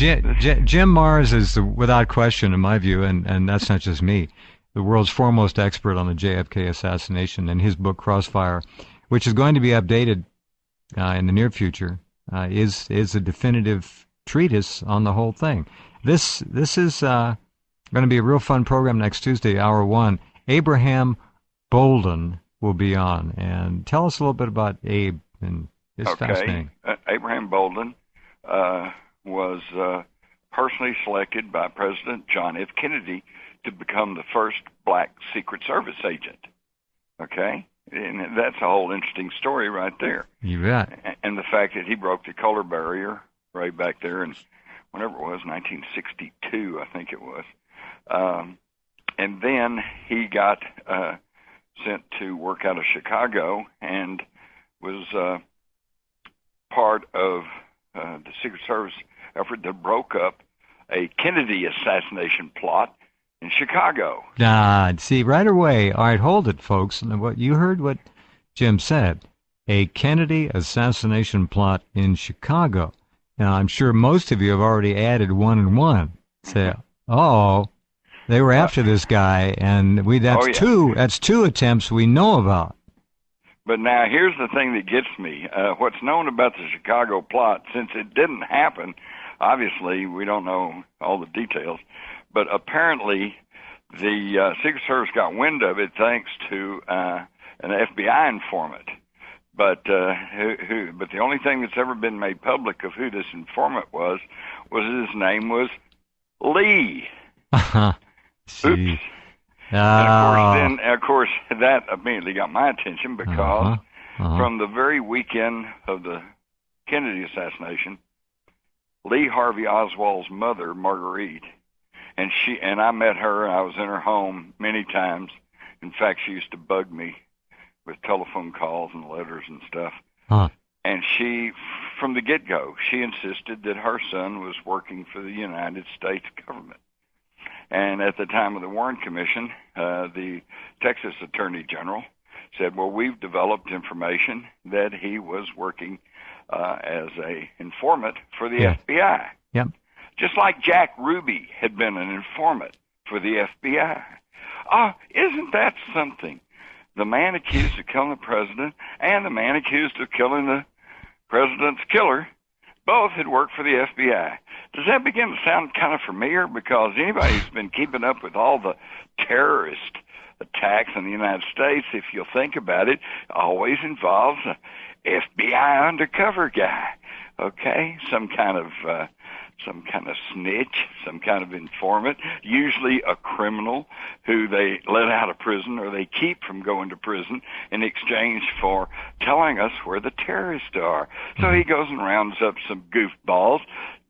Jim Marrs is, without question, in my view, and that's not just me, the world's foremost expert on the JFK assassination, and his book Crossfire, which is going to be updated in the near future, is a definitive treatise on the whole thing. This is going to be a real fun program next Tuesday, hour 1. Abraham Bolden will be on, and tell us a little bit about Abe and his fascinating. Abraham Bolden was personally selected by President John F. Kennedy to become the first black Secret Service agent. Okay? And that's a whole interesting story right there. You bet. And the fact that he broke the color barrier right back there in whenever it was, 1962, I think it was. And then he got sent to work out of Chicago and was part of the Secret Service effort that broke up a Kennedy assassination plot in Chicago. See, right away. All right, hold it, folks. What you heard what Jim said. A Kennedy assassination plot in Chicago. Now, I'm sure most of you have already added 1 and 1. Say, they were after this guy, and that's two attempts we know about. But now here's the thing that gets me. What's known about the Chicago plot, since it didn't happen, obviously we don't know all the details, but apparently the Secret Service got wind of it thanks to an FBI informant. But the only thing that's ever been made public of who this informant was his name was Lee. Oops. And of course, that immediately got my attention because from the very weekend of the Kennedy assassination, Lee Harvey Oswald's mother, Marguerite, and I met her, and I was in her home many times. In fact, she used to bug me with telephone calls and letters and stuff. And she, from the get-go, she insisted that her son was working for the United States government. And at the time of the Warren Commission, the Texas Attorney General said, well, we've developed information that he was working as a informant for the FBI. Yep. Just like Jack Ruby had been an informant for the FBI. Isn't that something? The man accused of killing the president and the man accused of killing the president's killer both had worked for the FBI. Does that begin to sound kind of familiar? Because anybody who's been keeping up with all the terrorist attacks in the United States, if you'll think about it, always involves a FBI undercover guy. Okay, some kind of snitch, some kind of informant, usually a criminal who they let out of prison or they keep from going to prison in exchange for telling us where the terrorists are. So he goes and rounds up some goofballs,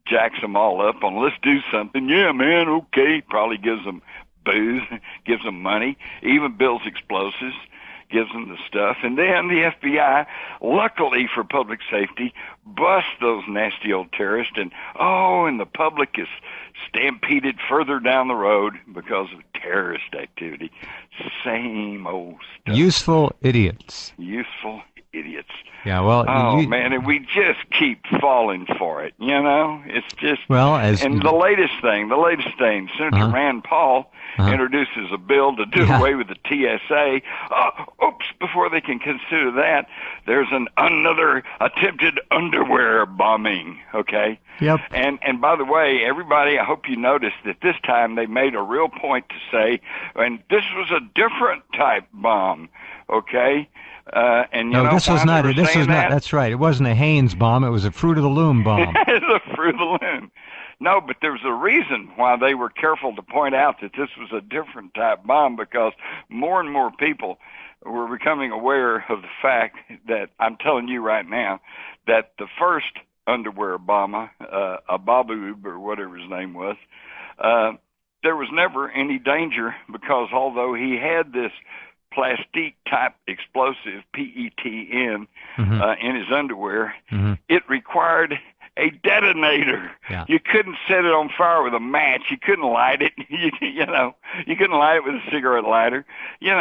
jacks them all up on, let's do something. Yeah, man, okay. Probably gives them booze, gives them money, even builds explosives, gives them the stuff. And then the FBI, luckily for public safety, busts those nasty old terrorists. And the public is stampeded further down the road because of terrorist activity. Same old stuff. Useful idiots. Useful idiots. Yeah, well... man, and we just keep falling for it, you know? It's just... Well, the latest thing, Senator Rand Paul introduces a bill to do away with the TSA. Before they can consider that, there's another attempted underwear bombing, okay? Yep. And by the way, everybody, I hope you noticed that this time they made a real point to say, and this was a different type bomb, okay? This was not. That's right. It wasn't a Haynes bomb. It was a Fruit of the Loom bomb. It's a Fruit of the Loom. No, but there was a reason why they were careful to point out that this was a different type bomb, because more and more people were becoming aware of the fact that, I'm telling you right now, that the first underwear bomber, Ababoob or whatever his name was, there was never any danger, because although he had this plastic type explosive, PETN, in his underwear, it required a detonator. Yeah. You couldn't set it on fire with a match. You couldn't light it. You couldn't light it with a cigarette lighter. You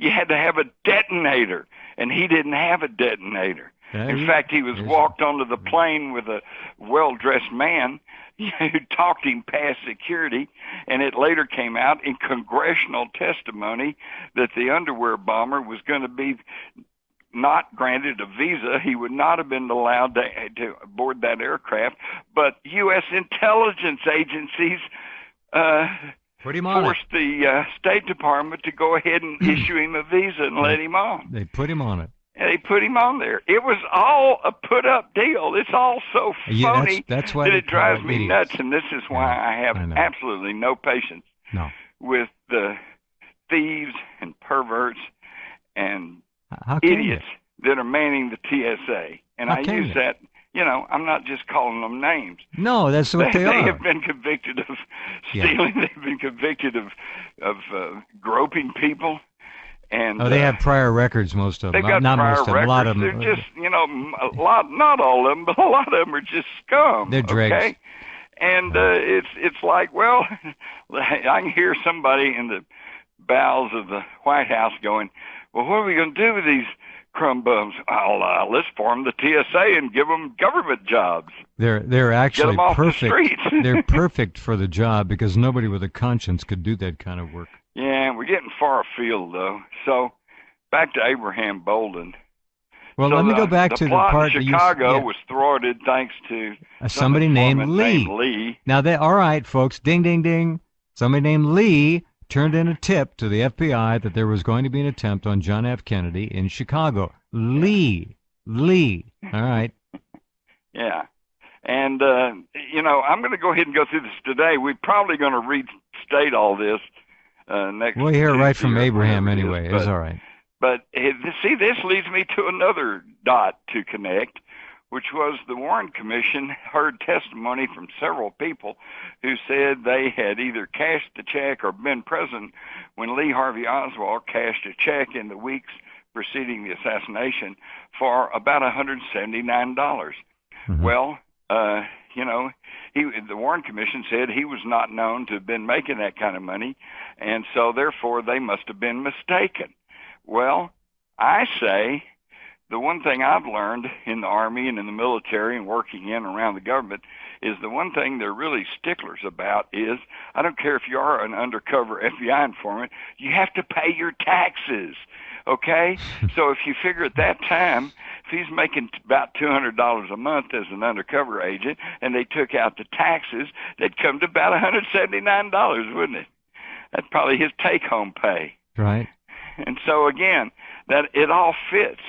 had to have a detonator, and he didn't have a detonator. In fact, he was walked onto the plane with a well-dressed man who talked him past security, and it later came out in congressional testimony that the underwear bomber was going to be not granted a visa. He would not have been allowed to board that aircraft, but U.S. intelligence agencies forced the State Department to go ahead and issue him a visa and let him on. They put him on it. And they put him on there. It was all a put-up deal. It's all so phony that's why that it drives me idiots. nuts, and this is why I have absolutely no patience with the thieves and perverts and idiots that are manning the TSA. And I use that, I'm not just calling them names. No, that's what they are. They have been convicted of stealing. Yeah. They've been convicted of groping people. And, they have prior records, most of them. They've got not prior most of them. records. A lot of them. They're just, not all of them, but a lot of them are just scum. They're dregs. Okay? And it's like, well, I can hear somebody in the bowels of the White House going, well, what are we going to do with these crumb bums? Let's form the TSA and give them government jobs. They're actually perfect. The They're perfect for the job because nobody with a conscience could do that kind of work. Yeah, we're getting far afield, though. So, back to Abraham Bolden. Well, let me go back to the part that Chicago was thwarted thanks to somebody named Lee. Now, all right, folks, ding, ding, ding. Somebody named Lee turned in a tip to the FBI that there was going to be an attempt on John F. Kennedy in Chicago. Lee. All right. Yeah. And, I'm going to go ahead and go through this today. We're probably going to restate all this next. We'll hear right from Abraham anyway. It's all right. But see, this leads me to another dot to connect, which was the Warren Commission heard testimony from several people who said they had either cashed the check or been present when Lee Harvey Oswald cashed a check in the weeks preceding the assassination for about $179. Mm-hmm. Well, the Warren Commission said he was not known to have been making that kind of money, and so therefore they must have been mistaken. Well, I say the one thing I've learned in the Army and in the military and working in and around the government is the one thing they're really sticklers about is, I don't care if you are an undercover FBI informant, you have to pay your taxes, okay? So if you figure at that time, if he's making about $200 a month as an undercover agent and they took out the taxes, they'd come to about $179, wouldn't it? That's probably his take-home pay. Right. And so again, that it all fits,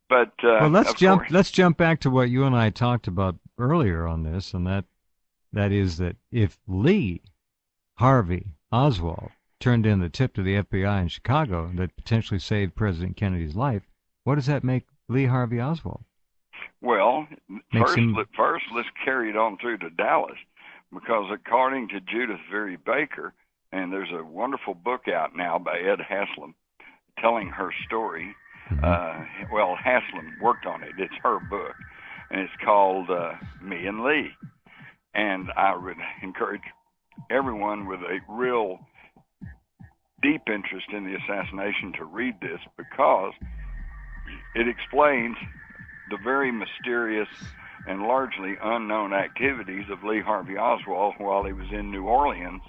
But well, let's jump back to what you and I talked about earlier on this, and that is that if Lee Harvey Oswald turned in the tip to the FBI in Chicago that potentially saved President Kennedy's life, what does that make Lee Harvey Oswald? Well, first let's carry it on through to Dallas, because according to Judith Very Baker, and there's a wonderful book out now by Ed Haslam telling her story. Mm-hmm. Haslam worked on it. It's her book, and it's called Me and Lee. And I would encourage everyone with a real deep interest in the assassination to read this, because it explains the very mysterious and largely unknown activities of Lee Harvey Oswald while he was in New Orleans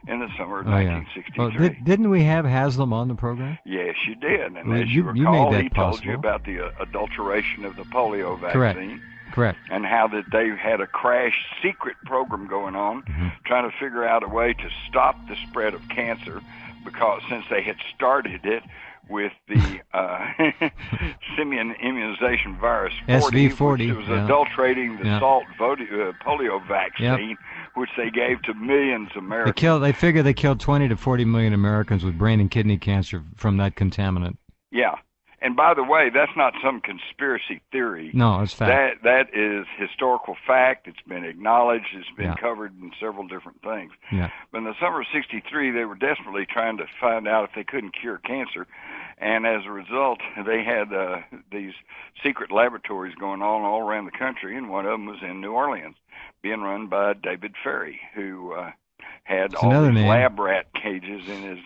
in the summer of 1963. Well, didn't we have Haslam on the program? Yes, you did. And as you recall, he told you about the adulteration of the polio vaccine. Correct. And how that they had a crash secret program going on, trying to figure out a way to stop the spread of cancer, because since they had started it with the simian immunization virus 40, SV40, which was adulterating the salt polio vaccine, which they gave to millions of Americans. They figure they killed 20 to 40 million Americans with brain and kidney cancer from that contaminant. Yeah. And by the way, that's not some conspiracy theory. No, it's fact. That is historical fact. It's been acknowledged. It's been covered in several different things. Yeah. But in the summer of '63, they were desperately trying to find out if they couldn't cure cancer. And as a result, they had these secret laboratories going on all around the country, and one of them was in New Orleans, being run by David Ferry, who had all these lab rat cages in his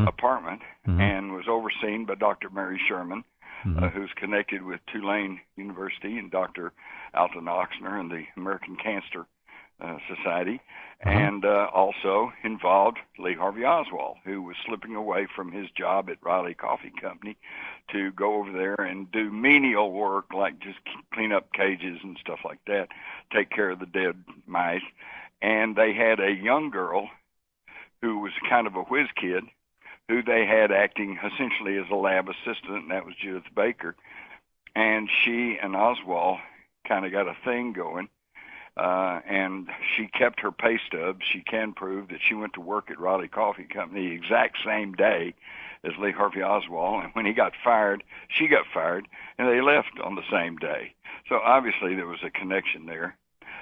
apartment, and was overseen by Dr. Mary Sherman, Mm-hmm. who's connected with Tulane University, and Dr. Alton Oxner and the American Cancer Society, and also involved Lee Harvey Oswald, who was slipping away from his job at Riley Coffee Company to go over there and do menial work like just clean up cages and stuff like that, take care of the dead mice. And they had a young girl who was kind of a whiz kid who they had acting essentially as a lab assistant, and that was Judith Baker. And she and Oswald kind of got a thing going. And she kept her pay stubs. She can prove that she went to work at Raleigh Coffee Company the exact same day as Lee Harvey Oswald. And when he got fired, she got fired, and they left on the same day. So obviously there was a connection there.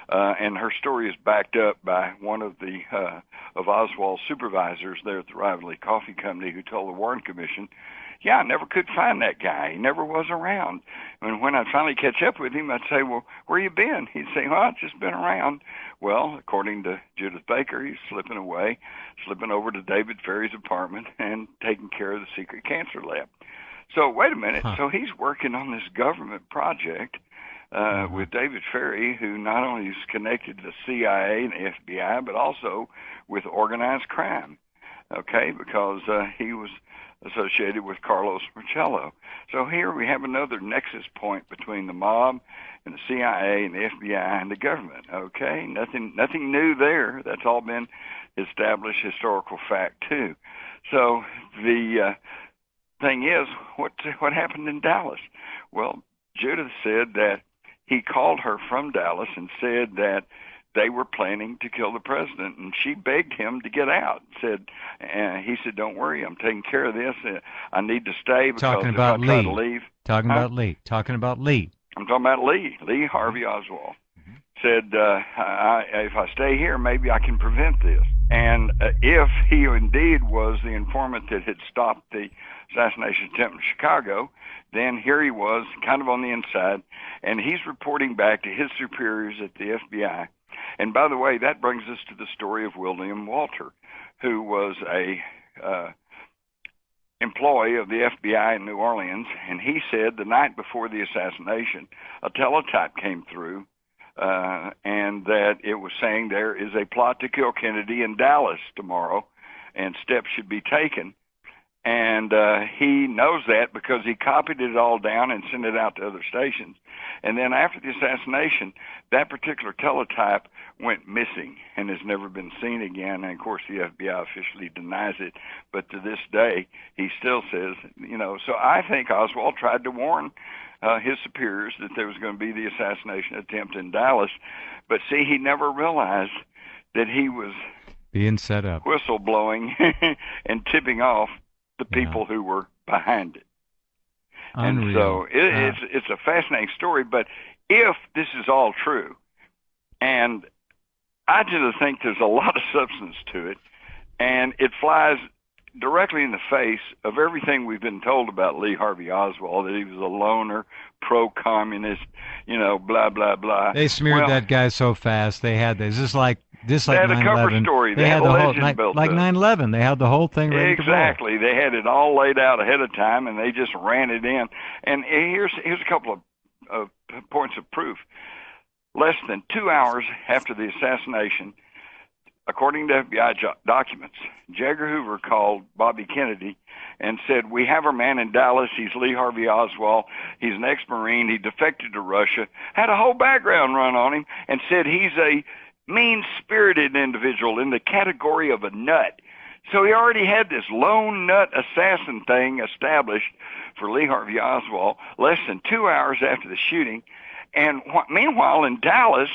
And her story is backed up by one of the of Oswald's supervisors there at the Raleigh Coffee Company, who told the Warren Commission, yeah, I never could find that guy. He never was around. And when I'd finally catch up with him, I'd say, well, where you been? He'd say, well, I've just been around. Well, according to Judith Baker, he's slipping away, slipping over to David Ferry's apartment and taking care of the secret cancer lab. So wait a minute. So he's working on this government project with David Ferry, who not only is connected to the CIA and the FBI, but also with organized crime, okay, because he was associated with Carlos Marcello. So here we have another nexus point between the mob and the CIA and the FBI and the government, okay? Nothing new there. That's all been established historical fact, too. So the thing is, what happened in Dallas? Well, Judith said that he called her from Dallas and said that they were planning to kill the president, and she begged him to get out. He said, don't worry, I'm taking care of this. I need to stay because Talking about if I try Lee. to leave. Talking about Lee. Talking about Lee. I'm talking about Lee Harvey Oswald. Said, if I stay here, maybe I can prevent this. And if he indeed was the informant that had stopped the assassination attempt in Chicago, then here he was, kind of on the inside, and he's reporting back to his superiors at the FBI. And by the way, that brings us to the story of William Walter, who was a employee of the FBI in New Orleans, and he said the night before the assassination, a teletype came through, and that it was saying there is a plot to kill Kennedy in Dallas tomorrow, and steps should be taken. And he knows that because he copied it all down and sent it out to other stations. And then after the assassination, that particular teletype went missing and has never been seen again. And, of course, the FBI officially denies it. But to this day, he still says, so I think Oswald tried to warn his superiors that there was going to be the assassination attempt in Dallas. But, see, he never realized that he was being set up, whistleblowing and tipping off the people who were behind it. Unreal. And so it's a fascinating story, but if this is all true, and I just think there's a lot of substance to it, and it flies directly in the face of everything we've been told about Lee Harvey Oswald, that he was a loner, pro-communist, blah, blah, blah. They smeared that guy so fast. They had this. Just like they had a cover 9/11. story. They had the whole legend built like 9/11. They had the whole thing ready to roll. Exactly. They had it all laid out ahead of time, and they just ran it in. And here's a couple of points of proof. Less than 2 hours after the assassination, according to FBI documents, J. Edgar Hoover called Bobby Kennedy and said, we have our man in Dallas. He's Lee Harvey Oswald. He's an ex-Marine. He defected to Russia, had a whole background run on him, and said he's a mean-spirited individual in the category of a nut. So he already had this lone nut assassin thing established for Lee Harvey Oswald less than 2 hours after the shooting. And meanwhile, in Dallas,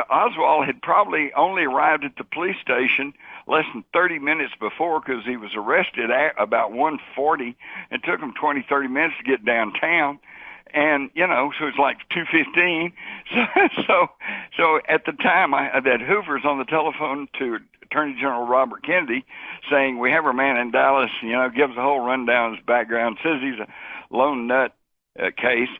Oswald had probably only arrived at the police station less than 30 minutes before, because he was arrested at about 1:40. It took him 20, 30 minutes to get downtown. And, so it's like 2:15. So at the time that Hoover's on the telephone to Attorney General Robert Kennedy saying, we have our man in Dallas, gives a whole rundown of his background, says he's a lone nut case.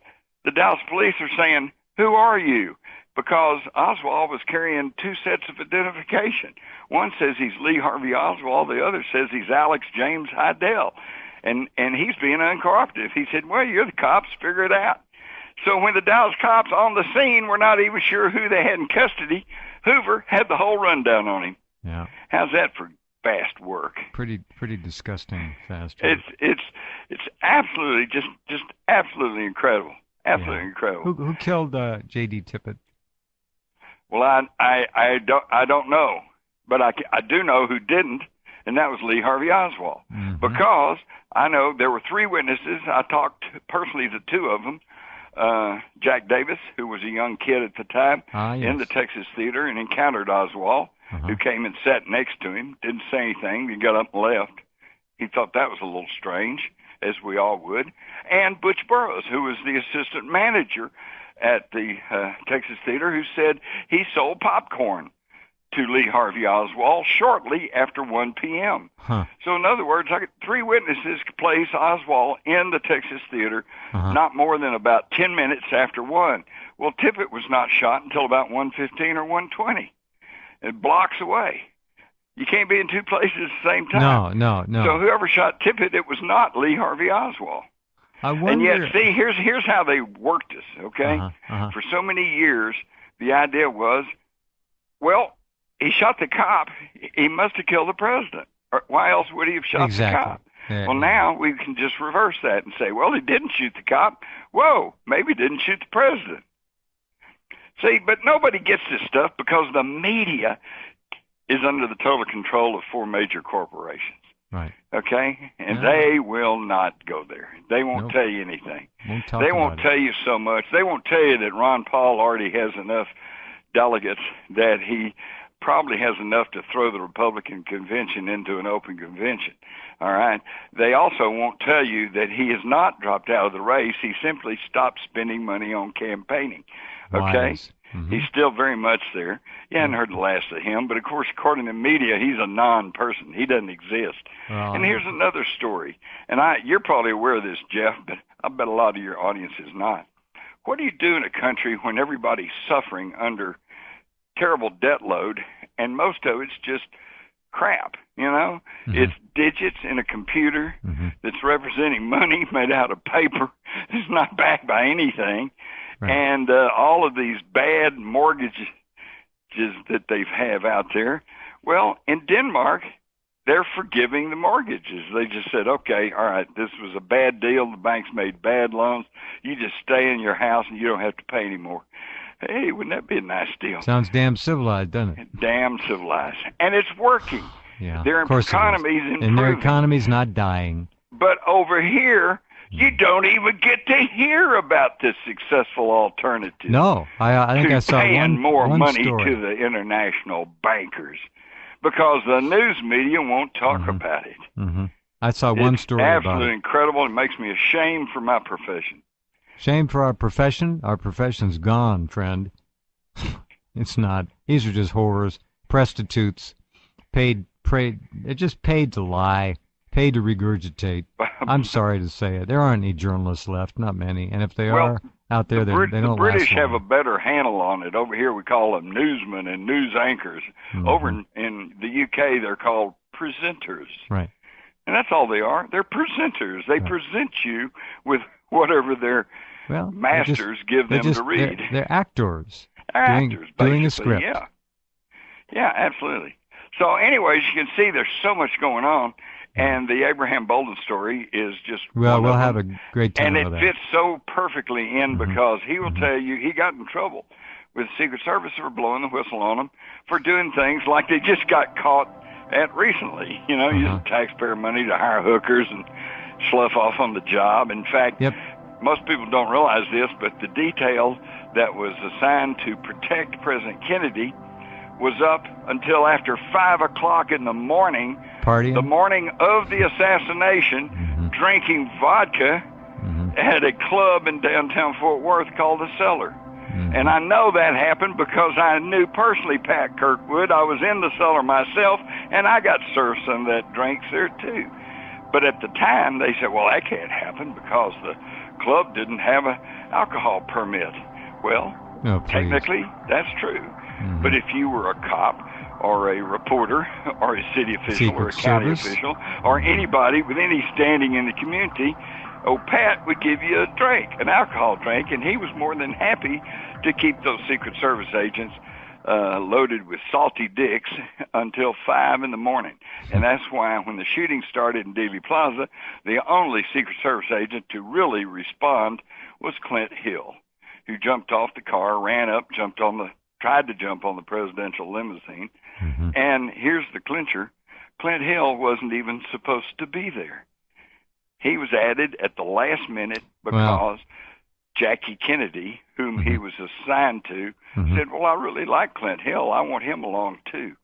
The Dallas police are saying, who are you? Because Oswald was carrying two sets of identification. One says he's Lee Harvey Oswald. The other says he's Alex James Heidel. And he's being uncooperative. He said, well, you're the cops, figure it out. So when the Dallas cops on the scene were not even sure who they had in custody, Hoover had the whole rundown on him. Yeah. How's that for fast work? Pretty disgusting fast work. It's absolutely just absolutely incredible. Absolutely incredible. Who killed J.D. Tippit? Well, I don't know, but I do know who didn't, and that was Lee Harvey Oswald. Mm-hmm. Because I know there were 3 witnesses. I talked personally to 2 of them. Jack Davis, who was a young kid at the time, in the Texas Theater and encountered Oswald, who came and sat next to him, didn't say anything, he got up and left. He thought that was a little strange, as we all would. And Butch Burroughs, who was the assistant manager at the Texas Theater, who said he sold popcorn to Lee Harvey Oswald shortly after 1 p.m. So in other words, 3 witnesses could place Oswald in the Texas Theater not more than about 10 minutes after 1. Well, Tippit was not shot until about 1:15 or 1:20. Blocks away. You can't be in 2 places at the same time. No. So whoever shot Tippit, it was not Lee Harvey Oswald. I wonder... And yet, see, here's how they worked us, okay? For so many years, the idea was, well, he shot the cop. He must have killed the president. Or why else would he have shot the cop? Yeah. Well, now we can just reverse that and say, well, he didn't shoot the cop. Whoa, maybe he didn't shoot the president. See, but nobody gets this stuff because the media is under the total control of 4 major corporations. Right. Okay? And they will not go there. They won't tell you anything. They won't tell you so much. They won't tell you that Ron Paul already has enough delegates that he probably has enough to throw the Republican convention into an open convention. All right? They also won't tell you that he has not dropped out of the race. He simply stopped spending money on campaigning. Okay? He's still very much there. You hadn't heard the last of him, but of course, according to media, he's a non-person. He doesn't exist. And here's another story. And you're probably aware of this, Jeff, but I bet a lot of your audience is not. What do you do in a country when everybody's suffering under terrible debt load, and most of it's just crap, you know? It's digits in a computer that's representing money made out of paper. It's not backed by anything. Right. And all of these bad mortgages that they have out there. Well, in Denmark, they're forgiving the mortgages. They just said, okay, all right, this was a bad deal. The banks made bad loans. You just stay in your house and you don't have to pay anymore. Hey, wouldn't that be a nice deal? Sounds damn civilized, doesn't it? Damn civilized. And it's working. Yeah, their economy's improving. And their economy's not dying. But over here, you don't even get to hear about this successful alternative. No, I think I saw paying more money story to the international bankers because the news media won't talk about it. I saw one story about it. It's absolutely incredible. It makes me ashamed for my profession. Shame for our profession? Our profession's gone, friend. It's not. These are just whores, prostitutes, paid to lie. Paid to regurgitate. I'm sorry to say it. There aren't any journalists left, not many. And if they are out there, they don't last long. The British have a better handle on it. Over here, we call them newsmen and news anchors. Over in the UK, they're called presenters. Right. And that's all they are. They're presenters. They present you with whatever their masters give them to read. They're actors. Actors, doing a script. Yeah, absolutely. So anyways, you can see there's so much going on. And the Abraham Bolden story is just we'll have a great time with that. And it fits so perfectly in because he will tell you he got in trouble with the Secret Service for blowing the whistle on him for doing things like they just got caught at recently. You know, using taxpayer money to hire hookers and slough off on the job. In fact, most people don't realize this, but the detail that was assigned to protect President Kennedy was up until after 5 o'clock in the morning, partying? The morning of the assassination, drinking vodka at a club in downtown Fort Worth called The Cellar. And I know that happened because I knew personally Pat Kirkwood. I was in The Cellar myself, and I got served some of that drinks there too. But at the time, they said, well, that can't happen because the club didn't have an alcohol permit. Well, technically, that's true. But if you were a cop or a reporter or a city official or a Secret county Service. official or anybody with any standing in the community, old Pat would give you a drink, an alcohol drink, and he was more than happy to keep those Secret Service agents loaded with salty dicks until 5 in the morning. And that's why when the shooting started in Dealey Plaza, the only Secret Service agent to really respond was Clint Hill, who jumped off the car, ran up, tried to jump on the presidential limousine. Mm-hmm. And here's the clincher. Clint Hill wasn't even supposed to be there. He was added at the last minute because Jackie Kennedy, whom he was assigned to, said, well, I really like Clint Hill. I want him along too.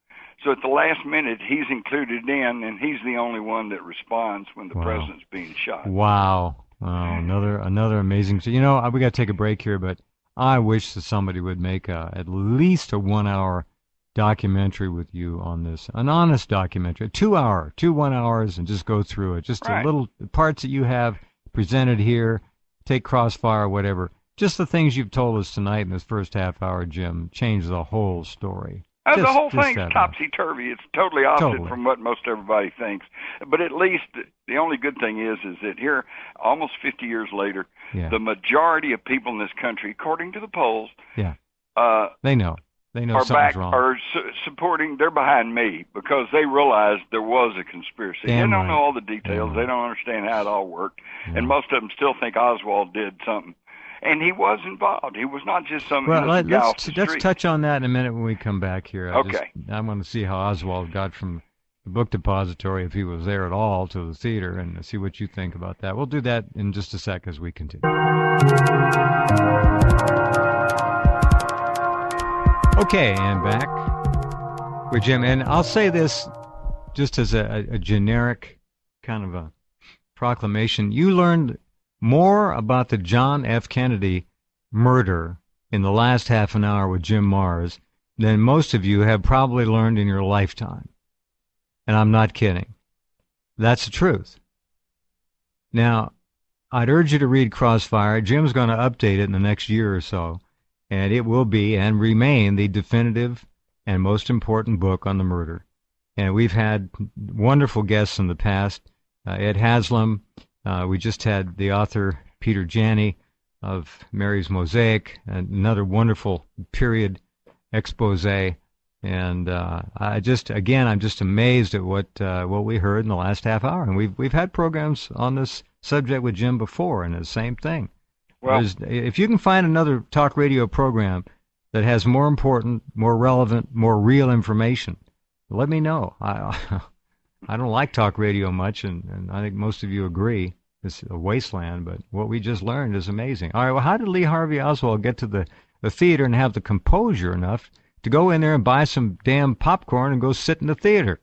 So at the last minute, he's included in, and he's the only one that responds when the president's being shot. Wow. Another amazing. We got to take a break here, but I wish that somebody would make at least a 1 hour documentary with you on this, an honest documentary, 1 hours, and just go through it. Just a little parts that you have presented here, take Crossfire, whatever. Just the things you've told us tonight in this first half hour, Jim, change the whole story. The whole thing's topsy-turvy. It's totally opposite from what most everybody thinks. But at least the only good thing is that here, almost 50 years later, the majority of people in this country, according to the polls, they know something's wrong. Are supporting. They're behind me because they realize there was a conspiracy. They don't know all the details. They don't understand how it all worked, and most of them still think Oswald did something. And he was involved. He was not just some innocent guy off the street. Let's touch on that in a minute when we come back here. I want to see how Oswald got from the book depository, if he was there at all, to the theater, and see what you think about that. We'll do that in just a sec as we continue. Okay, and back with Jim. And I'll say this just as a generic kind of a proclamation. You learned more about the John F. Kennedy murder in the last half an hour with Jim Marrs than most of you have probably learned in your lifetime. And I'm not kidding. That's the truth. Now, I'd urge you to read Crossfire. Jim's going to update it in the next year or so, and it will be and remain the definitive and most important book on the murder. And we've had wonderful guests in the past. Ed Haslam. We just had the author Peter Janney of Mary's Mosaic, another wonderful period expose. And I'm just amazed at what we heard in the last half hour. And we've had programs on this subject with Jim before, and the same thing. Well, if you can find another talk radio program that has more important, more relevant, more real information, let me know. I don't like talk radio much, and I think most of you agree. It's a wasteland, but what we just learned is amazing. All right, well, how did Lee Harvey Oswald get to the theater and have the composure enough to go in there and buy some damn popcorn and go sit in the theater?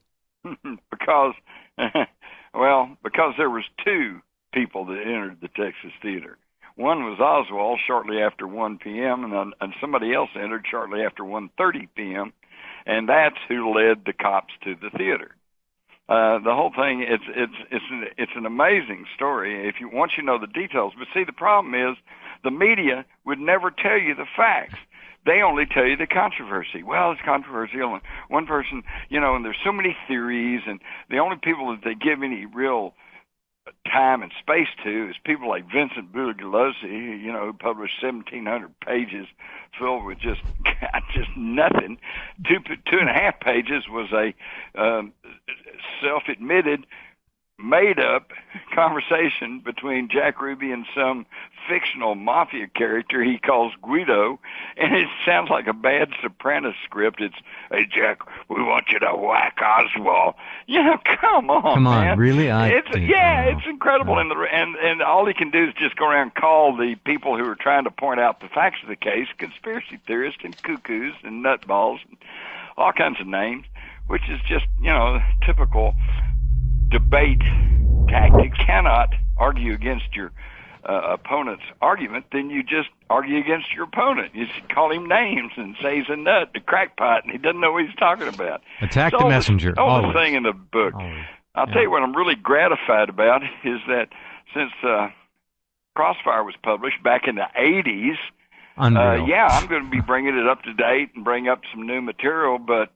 Because there was two people that entered the Texas theater. One was Oswald shortly after 1 p.m., and somebody else entered shortly after 1:30 p.m., and that's who led the cops to the theater. The whole thing, it's an amazing story once you know the details. But see, the problem is the media would never tell you the facts. They only tell you the controversy. Well, it's controversial, and one person, and there's so many theories, and the only people that they give any real time and space to is people like Vincent Bugliosi, who published 1,700 pages filled with just nothing. 2.5 pages was a self-admitted, made-up conversation between Jack Ruby and some fictional mafia character he calls Guido, and it sounds like a bad Sopranos script. It's, hey, Jack, we want you to whack Oswald. Come on, man. Really? It's incredible, and all he can do is just go around and call the people who are trying to point out the facts of the case conspiracy theorists and cuckoos and nutballs and all kinds of names, which is just, typical debate tactic. Cannot argue against your opponent's argument, then you just argue against your opponent. You just call him names and say he's a nut, a crackpot, and he doesn't know what he's talking about. Attack the messenger. All the thing in the book. Always. I'll tell you what I'm really gratified about is that since Crossfire was published back in the 80s, Unreal. Yeah, I'm going to be bringing it up to date and bring up some new material, but,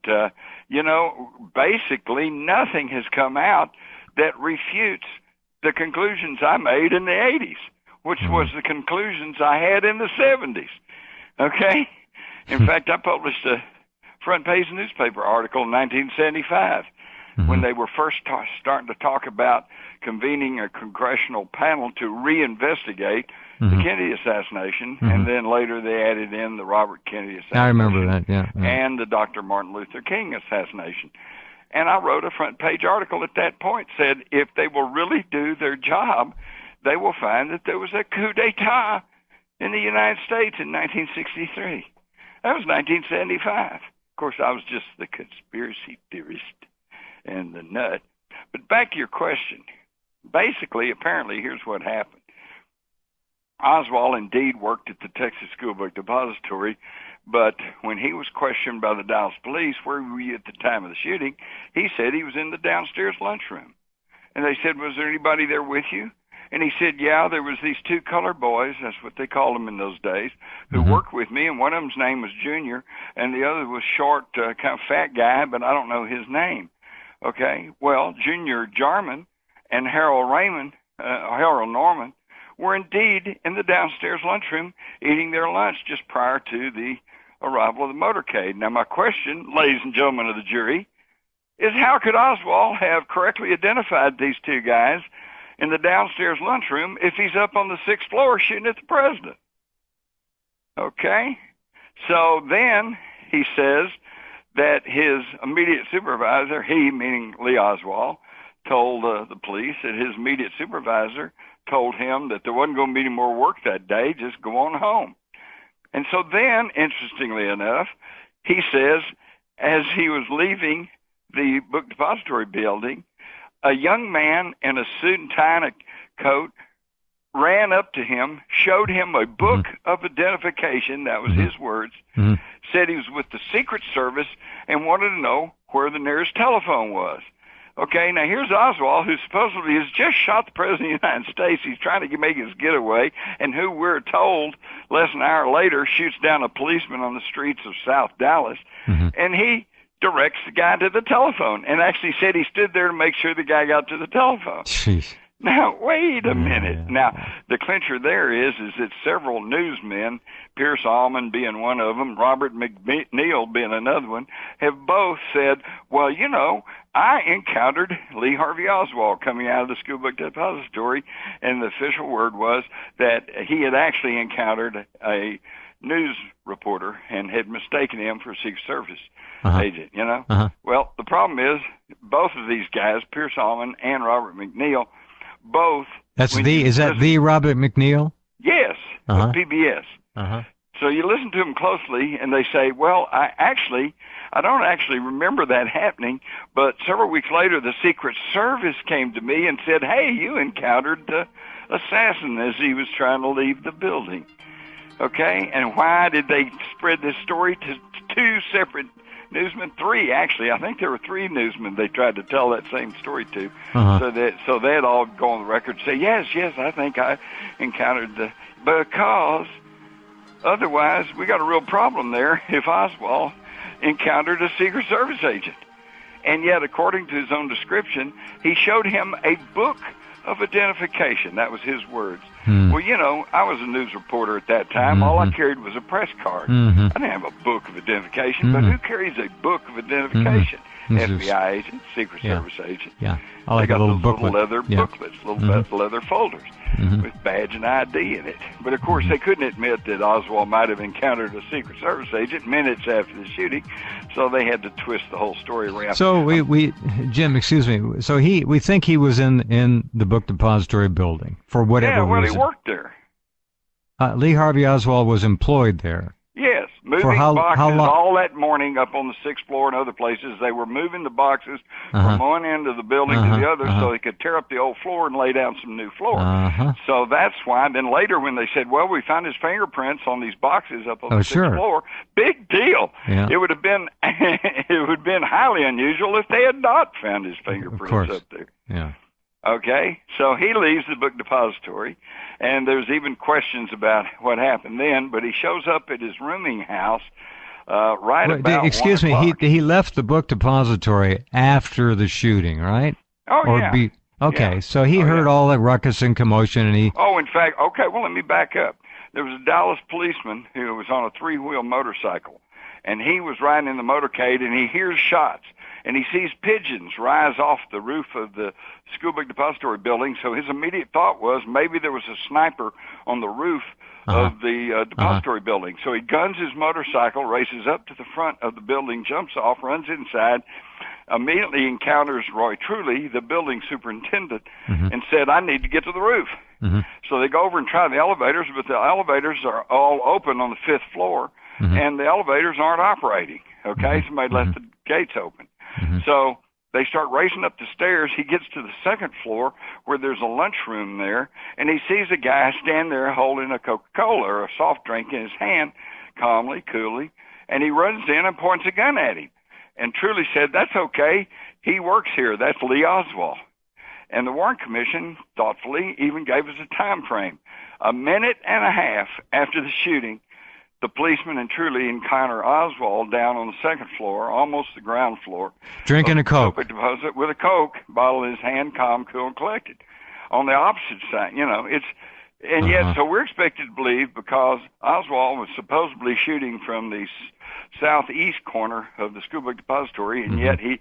basically nothing has come out that refutes the conclusions I made in the 80s, which was the conclusions I had in the 70s. Okay? In fact, I published a front page newspaper article in 1975 when they were first starting to talk about convening a congressional panel to reinvestigate the Kennedy assassination, and then later they added in the Robert Kennedy assassination. I remember that, yeah. And the Dr. Martin Luther King assassination. And I wrote a front page article at that point, said if they will really do their job, they will find that there was a coup d'etat in the United States in 1963. That was 1975. Of course, I was just the conspiracy theorist and the nut. But back to your question. Basically, apparently, here's what happened. Oswald indeed worked at the Texas School Book Depository, but when he was questioned by the Dallas police, where were you at the time of the shooting, he said he was in the downstairs lunchroom. And they said, was there anybody there with you? And he said, yeah, there was these two colored boys, that's what they called them in those days, who worked with me, and one of them's name was Junior, and the other was short, kind of fat guy, but I don't know his name. Okay, well, Junior Jarman and Harold Norman were indeed in the downstairs lunchroom eating their lunch just prior to the arrival of the motorcade. Now, my question, ladies and gentlemen of the jury, is how could Oswald have correctly identified these two guys in the downstairs lunchroom if he's up on the 6th floor shooting at the president? Okay? So then he says that his immediate supervisor, he meaning Lee Oswald, told the police that his immediate supervisor told him that there wasn't going to be any more work that day, just go on home. And so then, interestingly enough, he says, as he was leaving the book depository building, a young man in a suit and tie and a coat ran up to him, showed him a book of identification, that was his words, said he was with the Secret Service and wanted to know where the nearest telephone was. Okay, now here's Oswald, who supposedly has just shot the President of the United States. He's trying to make his getaway, and who we're told less than an hour later shoots down a policeman on the streets of South Dallas, and he directs the guy to the telephone and actually said he stood there to make sure the guy got to the telephone. Jeez. Now, wait a minute. Now, the clincher there is that several newsmen, Pierce Allman being one of them, Robert McNeil being another one, have both said, well, you know, I encountered Lee Harvey Oswald coming out of the School Book Depository, and the official word was that he had actually encountered a news reporter and had mistaken him for a Secret Service agent, you know? Well, the problem is both of these guys, Pierce Allman and Robert McNeil, both. Is that the Robert McNeil? Yes, with PBS. So you listen to them closely, and they say, well, I don't actually remember that happening, but several weeks later, the Secret Service came to me and said, hey, you encountered the assassin as he was trying to leave the building. Okay, and why did they spread this story to two separate newsmen? Three, actually. I think there were three newsmen they tried to tell that same story to. So they'd all go on the record and say, yes, I think I encountered because otherwise we got a real problem there if Oswald encountered a Secret Service agent. And yet, according to his own description, he showed him a book of identification. That was his words. Well, you know, I was a news reporter at that time. All I carried was a press card. I didn't have a book of identification, but who carries a book of identification? FBI agent, Secret Service agent. Yeah, I like a little booklet. Little leather booklets, little leather folders with badge and ID in it. But of course, they couldn't admit that Oswald might have encountered a Secret Service agent minutes after the shooting, so they had to twist the whole story around. So Jim, excuse me. So we think he was in the book depository building for whatever reason. He worked there. Lee Harvey Oswald was employed there. Yes, moving boxes all that morning up on the 6th floor and other places. They were moving the boxes from one end of the building to the other so they could tear up the old floor and lay down some new floor. So that's why. Then later when they said, well, we found his fingerprints on these boxes up on the 6th floor, big deal. Yeah. It would have been highly unusual if they had not found his fingerprints up there. Yeah. Okay, so he leaves the book depository, and there's even questions about what happened then, but he shows up at his rooming house right Wait, about 1 excuse me, o'clock. he left the book depository after the shooting, right? Oh, Or yeah. be Yeah. okay, so he Oh, heard yeah. all the ruckus and commotion, and he Oh, in fact, okay, well, let me back up. There was a Dallas policeman who was on a three-wheel motorcycle, and he was riding in the motorcade, and he hears shots, and he sees pigeons rise off the roof of the school book depository building, so his immediate thought was maybe there was a sniper on the roof uh-huh, of the depository building. So he guns his motorcycle, races up to the front of the building, jumps off, runs inside, immediately encounters Roy Truly, the building superintendent, mm-hmm, and said, I need to get to the roof. mm-hmm, So they go over and try the elevators, but the elevators are all open on the 5th floor, mm-hmm, and the elevators aren't operating. Okay, mm-hmm, somebody mm-hmm, left the gates open. mm-hmm. So they start racing up the stairs. He gets to the 2nd floor where there's a lunchroom there, and he sees a guy stand there holding a Coca-Cola or a soft drink in his hand, calmly, coolly, and he runs in and points a gun at him. And Truly said, that's okay. He works here. That's Lee Oswald. And the Warren Commission thoughtfully even gave us a time frame. A minute and a half after the shooting, the policeman and Truly encounter Oswald down on the 2nd floor, almost the ground floor. Drinking a Coke. Deposit with a Coke bottle in his hand, calm, cool, and collected. On the opposite side, and yet, so we're expected to believe because Oswald was supposedly shooting from the southeast corner of the school book depository, and yet he,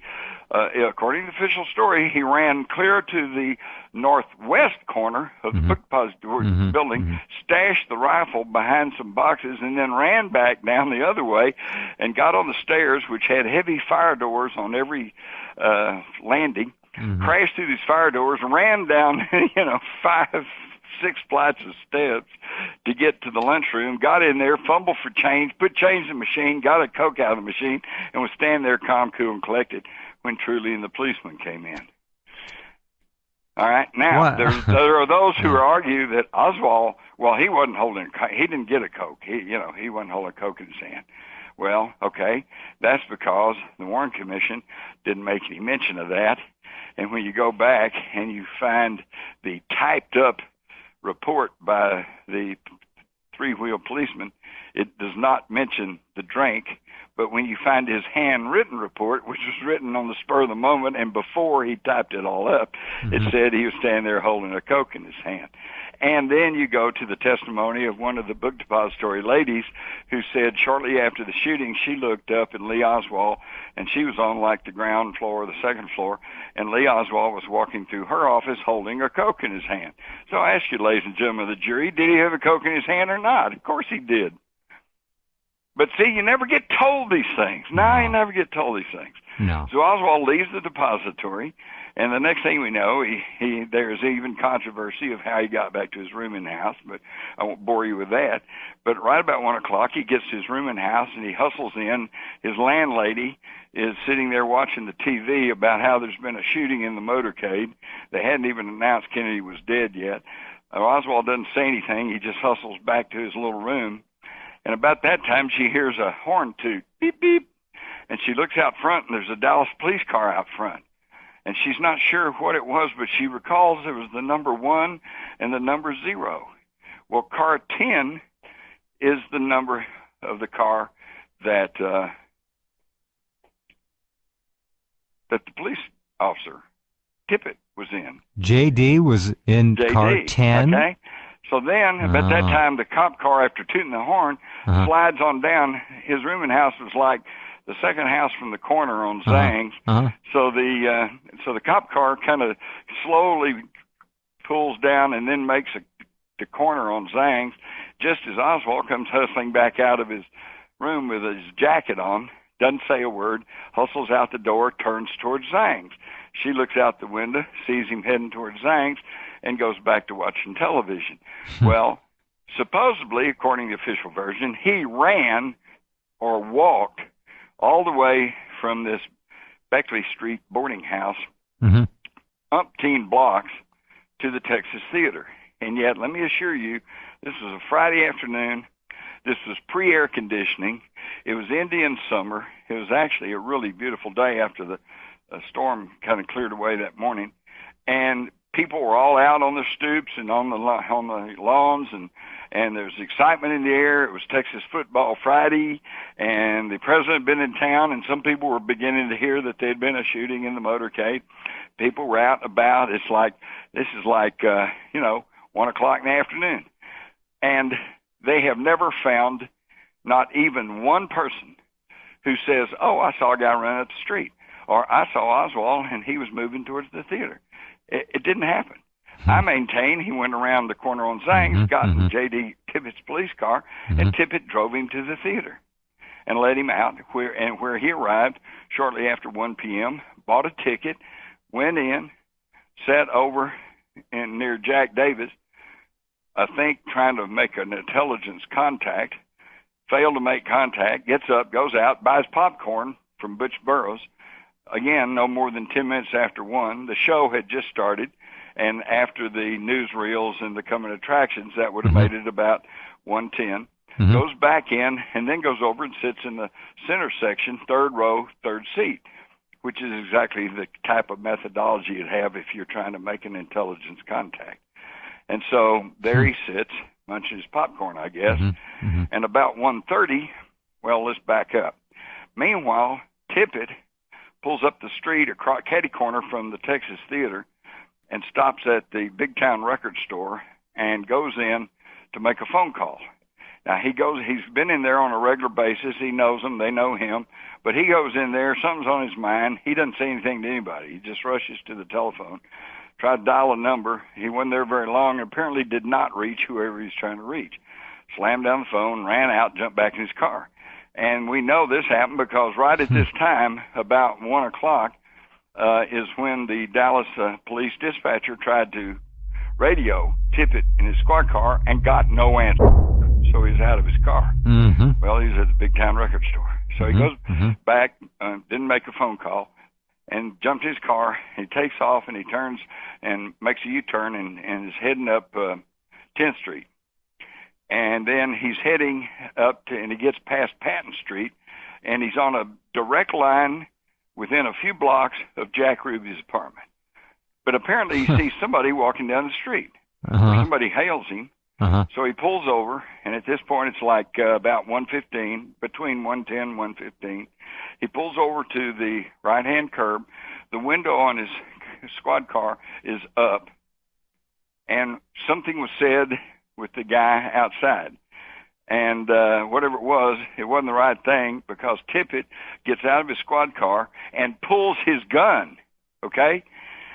according to the official story, he ran clear to the northwest corner of the book depository building, stashed the rifle behind some boxes, and then ran back down the other way and got on the stairs, which had heavy fire doors on every landing, crashed through these fire doors, ran down, 5, 6 flights of steps to get to the lunchroom, got in there, fumbled for change, put change in the machine, got a Coke out of the machine, and was standing there calm, cool, and collected when Truly and the policeman came in. All right. Now, there are those who argue that Oswald, well, he wasn't holding, he didn't get a Coke. He wasn't holding a Coke in his hand. Well, okay, that's because the Warren Commission didn't make any mention of that. And when you go back and you find the typed up report by the three-wheel policeman, it does not mention the drink. But when you find his handwritten report, which was written on the spur of the moment and before he typed it all up, it said he was standing there holding a Coke in his hand. And then you go to the testimony of one of the book depository ladies who said shortly after the shooting, she looked up at Lee Oswald, and she was on like the ground floor or the 2nd floor, and Lee Oswald was walking through her office holding a Coke in his hand. So I ask you, ladies and gentlemen of the jury, did he have a Coke in his hand or not? Of course he did. But see, you never get told these things. No, you never get told these things. No. So Oswald leaves the depository, and the next thing we know, there's even controversy of how he got back to his room in the house, but I won't bore you with that. But right about 1 o'clock, he gets to his room in the house, and he hustles in. His landlady is sitting there watching the TV about how there's been a shooting in the motorcade. They hadn't even announced Kennedy was dead yet. Oswald doesn't say anything. He just hustles back to his little room. And about that time, she hears a horn toot, beep, beep. And she looks out front, and there's a Dallas police car out front. And she's not sure what it was, but she recalls there was the number 1 and the number 0. Well, car 10 is the number of the car that the police officer, Tippett, was in. JD was in car 10? Okay. So then, about that time, the cop car, after tooting the horn, slides on down. His rooming house was like the second house from the corner on Zang's. So the cop car kind of slowly pulls down and then makes the corner on Zang's, just as Oswald comes hustling back out of his room with his jacket on, doesn't say a word, hustles out the door, turns towards Zang's. She looks out the window, sees him heading towards Zang's, and goes back to watching television. Well, supposedly, according to the official version, he ran or walked all the way from this Beckley Street boarding house, umpteen blocks, to the Texas Theater. And yet, let me assure you, this was a Friday afternoon. This was pre-air conditioning. It was Indian summer. It was actually a really beautiful day after the storm kind of cleared away that morning. And people were all out on the stoops and on the lawns, and there was excitement in the air. It was Texas Football Friday, and the president had been in town, and some people were beginning to hear that there had been a shooting in the motorcade. People were out and about. This is like 1 o'clock in the afternoon, and they have never found not even one person who says, "Oh, I saw a guy running up the street," or "I saw Oswald and he was moving towards the theater." It didn't happen. I maintain he went around the corner on Zangs, got in J.D. Tippett's police car, and Tippett drove him to the theater and let him out, where he arrived shortly after 1 p.m., bought a ticket, went in, sat over near Jack Davis, I think trying to make an intelligence contact, failed to make contact, gets up, goes out, buys popcorn from Butch Burroughs. Again, no more than 10 minutes after 1. The show had just started, and after the newsreels and the coming attractions, that would have made it about 1:10. Goes back in, and then goes over and sits in the center section, third row, third seat, which is exactly the type of methodology you'd have if you're trying to make an intelligence contact. And so there he sits, munching his popcorn, I guess. And about 1:30, well, let's back up. Meanwhile, Tippett pulls up the street across catty corner from the Texas Theater and stops at the Big Town Record Store and goes in to make a phone call. Now, he's been in there on a regular basis. He knows them. They know him. But he goes in there. Something's on his mind. He doesn't say anything to anybody. He just rushes to the telephone, tried to dial a number. He wasn't there very long and apparently did not reach whoever he's trying to reach. Slammed down the phone, ran out, jumped back in his car. And we know this happened because right at this time, about 1 o'clock, is when the Dallas police dispatcher tried to radio Tippett in his squad car and got no answer. So he's out of his car. Well, he's at the Big Town Record Store. So he goes back, didn't make a phone call, and jumped his car. He takes off, and he turns and makes a U-turn and is heading up 10th Street. And then he's heading up to, and he gets past Patton Street, and he's on a direct line within a few blocks of Jack Ruby's apartment. But apparently he sees somebody walking down the street. Somebody hails him. So he pulls over, and at this point it's like about 1:15, between 1:10 and 1:15. He pulls over to the right-hand curb. The window on his squad car is up, and something was said with the guy outside. And whatever it wasn't the right thing, because Tippett gets out of his squad car and pulls his gun, okay,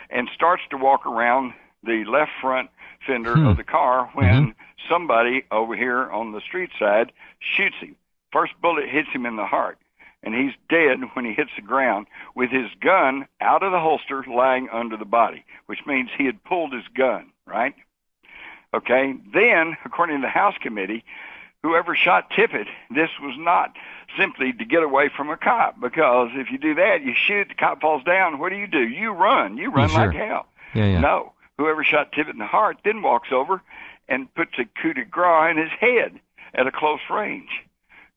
and starts to walk around the left front fender of the car when somebody over here on the street side shoots him. First bullet hits him in the heart, and he's dead when he hits the ground with his gun out of the holster lying under the body, which means he had pulled his gun, right? Okay, then, according to the House committee, whoever shot Tippett, this was not simply to get away from a cop, because if you do that, you shoot, the cop falls down, what do? You run like hell. No, whoever shot Tippett in the heart then walks over and puts a coup de grace in his head at a close range.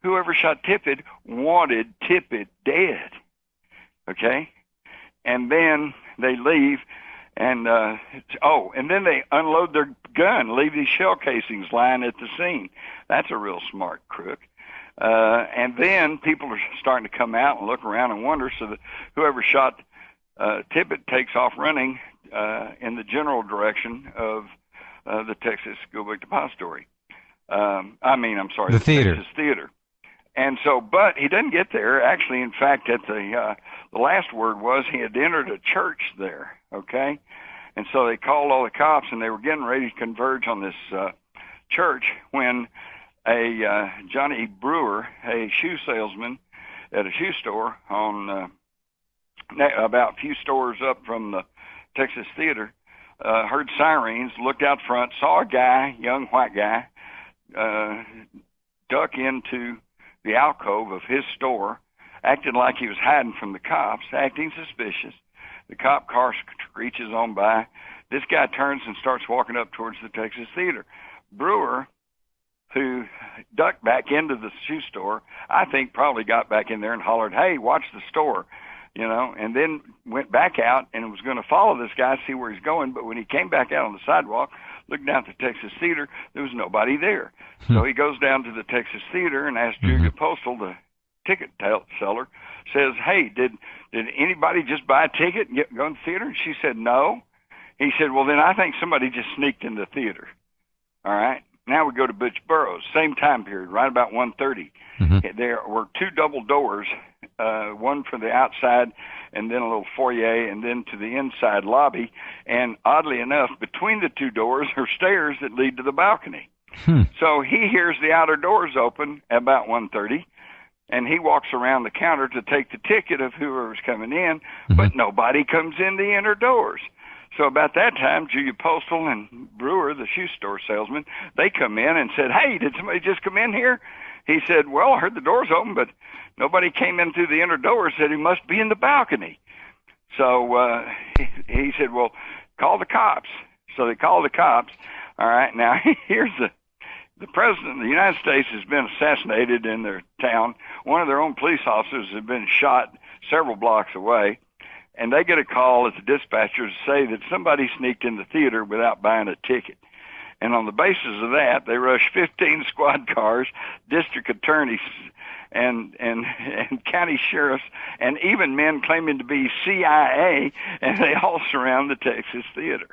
Whoever shot Tippett wanted Tippett dead, okay? And then they leave, and and then they unload their gun, leave these shell casings lying at the scene. That's a real smart crook. And then people are starting to come out and look around and wonder, so that whoever shot Tippett takes off running in the general direction of the Texas Schoolbook Depository. The theater. Texas Theater. And so, but he doesn't get there. Actually, in fact, at the last word was he had entered a church there, okay? And so they called all the cops, and they were getting ready to converge on this church when a Johnny Brewer, a shoe salesman at a shoe store on about a few stores up from the Texas Theater, heard sirens, looked out front, saw a guy, young white guy, duck into the alcove of his store, acted like he was hiding from the cops, acting suspicious. The cop car screeches on by. This guy turns and starts walking up towards the Texas Theater. Brewer, who ducked back into the shoe store, I think probably got back in there and hollered, "Hey, watch the store." and then went back out and was going to follow this guy, see where he's going. But when he came back out on the sidewalk, looked down at the Texas Theater, there was nobody there. So he goes down to the Texas Theater and asks Julia Postal, the ticket seller, says, "Hey, did anybody just buy a ticket and go in the theater?" And she said, "No." He said, "Well, then I think somebody just sneaked in the theater." All right. Now we go to Butch Burroughs, same time period, right about 1:30. There were two double doors, one for the outside and then a little foyer and then to the inside lobby. And oddly enough, between the two doors are stairs that lead to the balcony. So he hears the outer doors open at about 1:30, and he walks around the counter to take the ticket of whoever's coming in, but nobody comes in the inner doors. So about that time, Julia Postal and Brewer, the shoe store salesman, they come in and said, "Hey, did somebody just come in here?" He said, "Well, I heard the doors open, but nobody came in through the inner doors. Said he must be in the balcony." So he said, "Well, call the cops." So they called the cops. All right, now here's the president of the United States has been assassinated in their town. One of their own police officers has been shot several blocks away. And they get a call at the dispatcher to say that somebody sneaked in the theater without buying a ticket. And on the basis of that, they rush 15 squad cars, district attorneys, and county sheriffs, and even men claiming to be CIA, and they all surround the Texas Theater.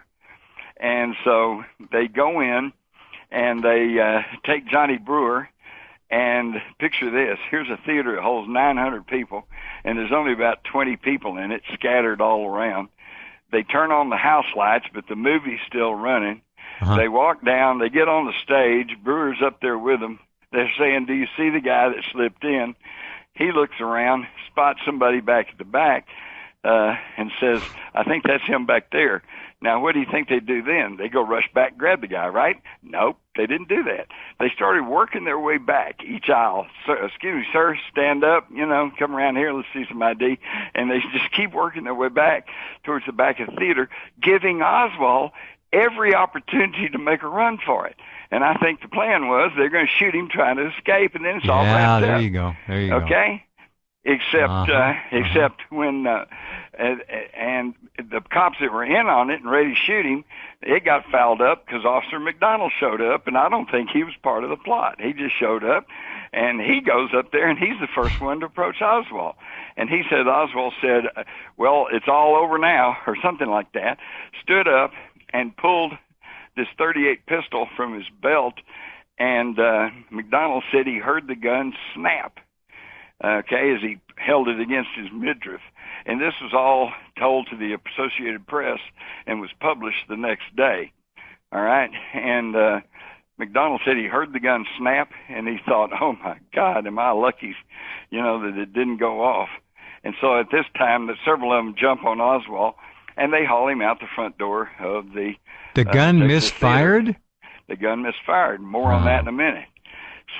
And so they go in, and they take Johnny Brewer. And picture this. Here's a theater that holds 900 people, and there's only about 20 people in it, scattered all around. They turn on the house lights, but the movie's still running. They walk down. They get on the stage. Brewer's up there with them. They're saying, "Do you see the guy that slipped in?" He looks around, spots somebody back at the back, and says, "I think that's him back there." Now, what do you think they do then? They go rush back, grab the guy, right? Nope, they didn't do that. They started working their way back each aisle. "Excuse me, sir, stand up, come around here, let's see some ID." And they just keep working their way back towards the back of the theater, giving Oswald every opportunity to make a run for it. And I think the plan was they're going to shoot him trying to escape, and then it's all wrapped up. Yeah, there you go. Okay? Except when and the cops that were in on it and ready to shoot him, it got fouled up because Officer McDonald showed up, and I don't think he was part of the plot. He just showed up, and he goes up there, and he's the first one to approach Oswald. And he said, Oswald said, "Well, it's all over now," or something like that, stood up and pulled this .38 pistol from his belt, and McDonald said he heard the gun snap. As he held it against his midriff. And this was all told to the Associated Press and was published the next day. All right? And McDonald said he heard the gun snap, and he thought, "Oh, my God, am I lucky, that it didn't go off." And so at this time, several of them jump on Oswald, and they haul him out the front door of the gun misfired? Theater. The gun misfired. More on that in a minute.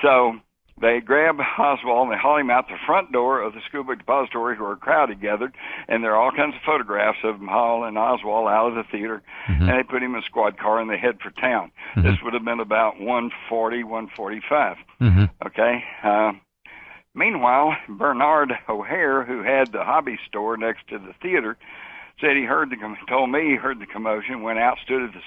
So they grab Oswald and they haul him out the front door of the school book depository where a crowd had gathered, and there are all kinds of photographs of them hauling Oswald out of the theater, and they put him in a squad car and they head for town. This would have been about 1:40, 1:45. Okay? Meanwhile, Bernard O'Hare, who had the hobby store next to the theater, said told me he heard the commotion, went out, stood at the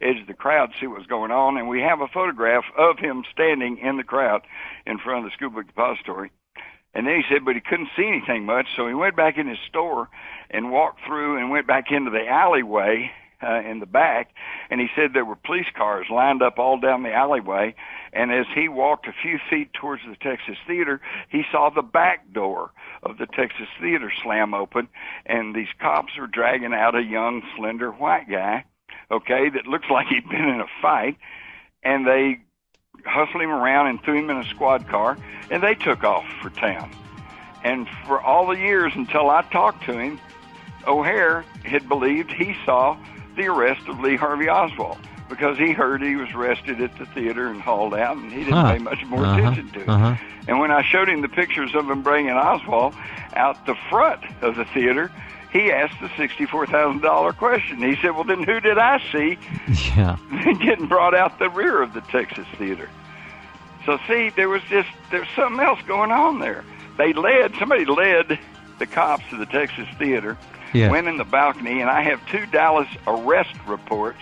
edge of the crowd to see what was going on, and we have a photograph of him standing in the crowd in front of the school book depository. And then he said, but he couldn't see anything much, so he went back in his store and walked through and went back into the alleyway in the back, and he said there were police cars lined up all down the alleyway, and as he walked a few feet towards the Texas Theater, he saw the back door of the Texas Theater slam open, and these cops were dragging out a young, slender white guy, that looks like he'd been in a fight, and they hustled him around and threw him in a squad car, and they took off for town. And for all the years until I talked to him, O'Hare had believed he saw the arrest of Lee Harvey Oswald because he heard he was arrested at the theater and hauled out, and he didn't pay much more attention to it. And when I showed him the pictures of him bringing Oswald out the front of the theater, he asked the $64,000 question. He said, well, then who did I see getting brought out the rear of the Texas Theater? So, see, there was something else going on there. Somebody led the cops to the Texas Theater, Yes. went in the balcony, and I have 2 Dallas arrest reports,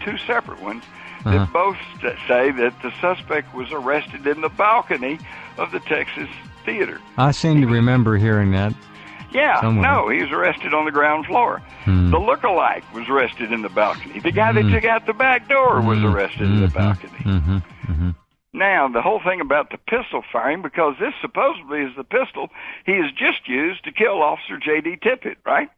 2 separate ones, that both say that the suspect was arrested in the balcony of the Texas Theater. I seem to remember hearing that. Yeah, somewhere. No, he was arrested on the ground floor. The lookalike was arrested in the balcony. The guy that took out the back door was arrested in the balcony. Now, the whole thing about the pistol firing, because this supposedly is the pistol he has just used to kill Officer J.D. Tippit, right?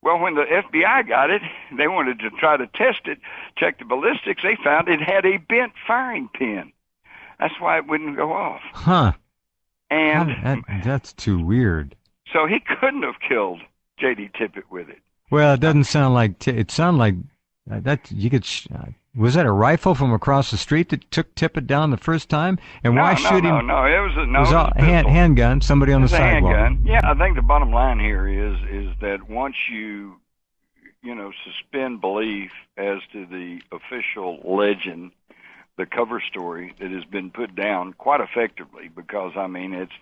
Well, when the FBI got it, they wanted to try to test it, check the ballistics. They found it had a bent firing pin. That's why it wouldn't go off. Huh. And that's too weird. So he couldn't have killed J.D. Tippit with it. Well, it doesn't sound like it sounded like that. You could. Was that a rifle from across the street that took Tippit down the first time? And why shoot him? No, it was a handgun. Somebody on the sidewalk. Handgun. Yeah, I think the bottom line here is that once you suspend belief as to the official legend, the cover story that has been put down quite effectively, because it's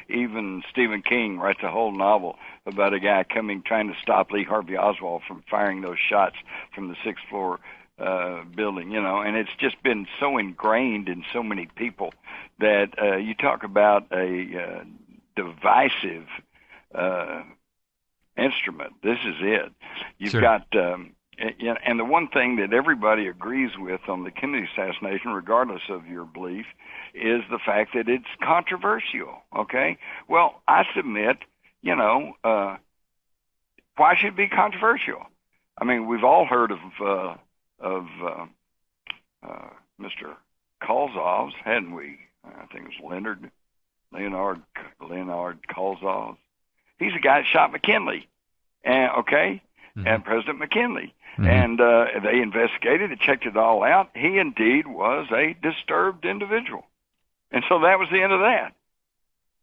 even Stephen King writes a whole novel about a guy trying to stop Lee Harvey Oswald from firing those shots from the 6th floor building, and it's just been so ingrained in so many people that you talk about a divisive instrument. This is it. You've got and the one thing that everybody agrees with on the Kennedy assassination, regardless of your belief, is the fact that it's controversial. Okay? Well, I submit, why should it be controversial? I mean, we've all heard of Mr. Kolzov's, hadn't we? I think it was Leonard Kolzov. He's the guy that shot McKinley, and President McKinley. And they investigated it, checked it all out. He indeed was a disturbed individual. And so that was the end of that.